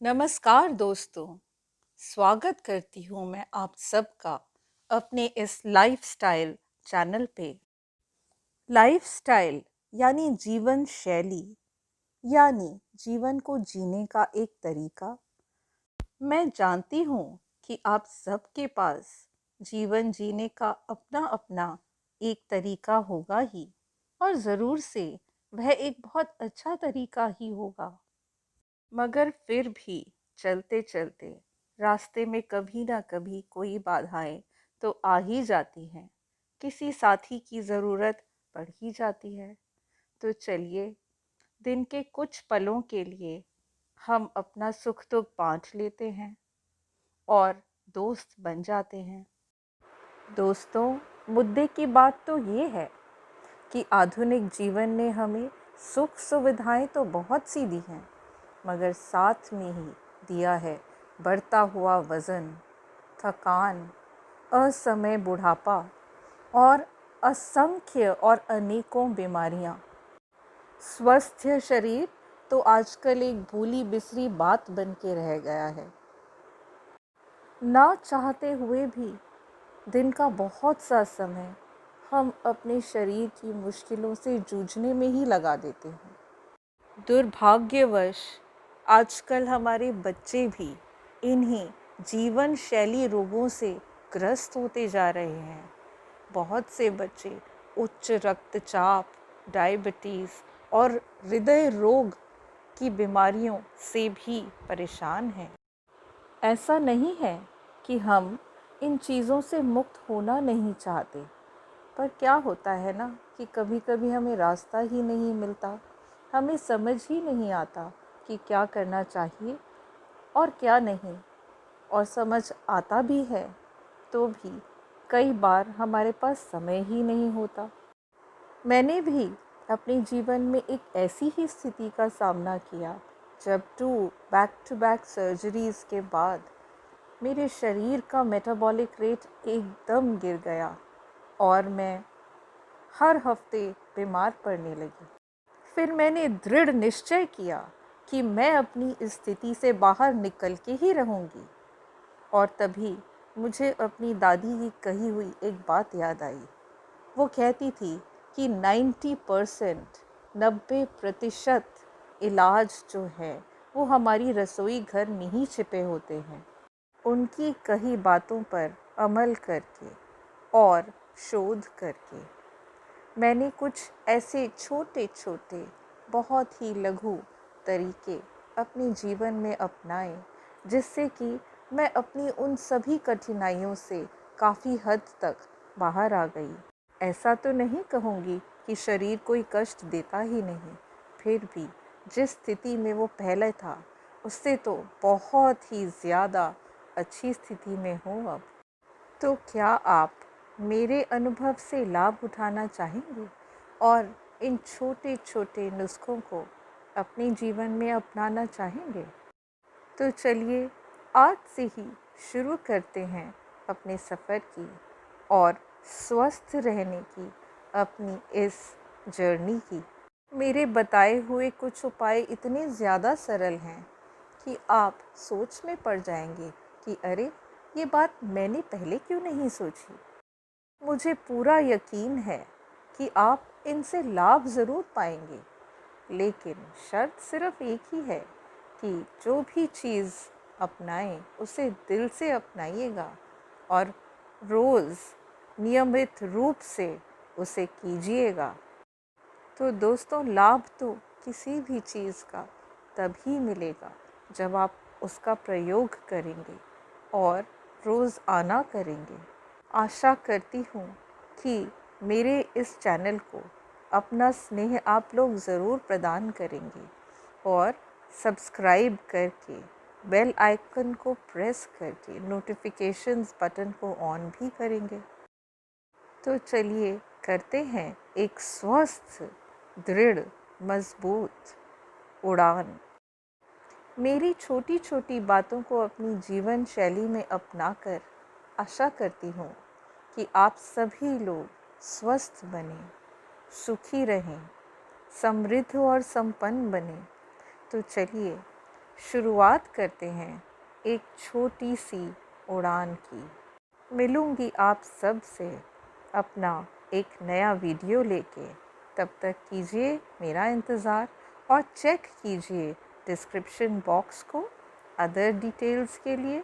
नमस्कार दोस्तों। स्वागत करती हूँ मैं आप सबका अपने इस लाइफस्टाइल चैनल पे। लाइफस्टाइल यानी जीवन शैली, यानी जीवन को जीने का एक तरीका। मैं जानती हूँ कि आप सबके पास जीवन जीने का अपना अपना एक तरीका होगा ही, और ज़रूर से वह एक बहुत अच्छा तरीका ही होगा। मगर फिर भी चलते चलते रास्ते में कभी ना कभी कोई बाधाएं तो आ ही जाती हैं। किसी साथी की ज़रूरत पड़ ही जाती है। तो चलिए, दिन के कुछ पलों के लिए हम अपना सुख दुख बांट लेते हैं और दोस्त बन जाते हैं। दोस्तों, मुद्दे की बात तो ये है कि आधुनिक जीवन ने हमें सुख सुविधाएं तो बहुत सी दी हैं, मगर साथ में ही दिया है बढ़ता हुआ वज़न, थकान, असमय बुढ़ापा और असंख्य और अनेकों बीमारियां। स्वस्थ शरीर तो आजकल एक भूली बिसरी बात बन के रह गया है। ना चाहते हुए भी दिन का बहुत सा समय हम अपने शरीर की मुश्किलों से जूझने में ही लगा देते हैं। दुर्भाग्यवश आजकल हमारे बच्चे भी इन्हीं जीवन शैली रोगों से ग्रस्त होते जा रहे हैं। बहुत से बच्चे उच्च रक्तचाप, डायबिटीज़ और हृदय रोग की बीमारियों से भी परेशान हैं। ऐसा नहीं है कि हम इन चीज़ों से मुक्त होना नहीं चाहते, पर क्या होता है ना कि कभी-कभी हमें रास्ता ही नहीं मिलता। हमें समझ ही नहीं आता कि क्या करना चाहिए और क्या नहीं। और समझ आता भी है तो भी कई बार हमारे पास समय ही नहीं होता। मैंने भी अपने जीवन में एक ऐसी ही स्थिति का सामना किया जब बैक टू बैक सर्जरीज़ के बाद मेरे शरीर का मेटाबॉलिक रेट एकदम गिर गया और मैं हर हफ्ते बीमार पड़ने लगी। फिर मैंने दृढ़ निश्चय किया कि मैं अपनी इस स्थिति से बाहर निकल के ही रहूँगी। और तभी मुझे अपनी दादी की कही हुई एक बात याद आई। वो कहती थी कि 90% 90% इलाज जो है वो हमारी रसोई घर में ही छिपे होते हैं। उनकी कही बातों पर अमल करके और शोध करके मैंने कुछ ऐसे छोटे छोटे बहुत ही लघु तरीके अपने जीवन में अपनाए, जिससे कि मैं अपनी उन सभी कठिनाइयों से काफ़ी हद तक बाहर आ गई। ऐसा तो नहीं कहूँगी कि शरीर कोई कष्ट देता ही नहीं, फिर भी जिस स्थिति में वो पहले था उससे तो बहुत ही ज़्यादा अच्छी स्थिति में हूँ अब। तो क्या आप मेरे अनुभव से लाभ उठाना चाहेंगे और इन छोटे छोटे नुस्खों को अपने जीवन में अपनाना चाहेंगे? तो चलिए, आज से ही शुरू करते हैं अपने सफ़र की और स्वस्थ रहने की अपनी इस जर्नी की। मेरे बताए हुए कुछ उपाय इतने ज़्यादा सरल हैं कि आप सोच में पड़ जाएंगे कि अरे, ये बात मैंने पहले क्यों नहीं सोची। मुझे पूरा यकीन है कि आप इनसे लाभ ज़रूर पाएंगे, लेकिन शर्त सिर्फ एक ही है कि जो भी चीज़ अपनाएं उसे दिल से अपनाइएगा और रोज़ नियमित रूप से उसे कीजिएगा। तो दोस्तों, लाभ तो किसी भी चीज़ का तभी मिलेगा जब आप उसका प्रयोग करेंगे और रोज़ आना करेंगे। आशा करती हूँ कि मेरे इस चैनल को अपना स्नेह आप लोग ज़रूर प्रदान करेंगे और सब्सक्राइब करके बेल आइकन को प्रेस करके नोटिफिकेशंस बटन को ऑन भी करेंगे। तो चलिए, करते हैं एक स्वस्थ, दृढ़, मजबूत उड़ान। मेरी छोटी छोटी बातों को अपनी जीवन शैली में अपनाकर आशा करती हूँ कि आप सभी लोग स्वस्थ बने, सुखी रहें, समृद्ध और संपन्न बने। तो चलिए, शुरुआत करते हैं एक छोटी सी उड़ान की। मिलूंगी आप सब से अपना एक नया वीडियो लेके। तब तक कीजिए मेरा इंतज़ार और चेक कीजिए डिस्क्रिप्शन बॉक्स को अदर डिटेल्स के लिए।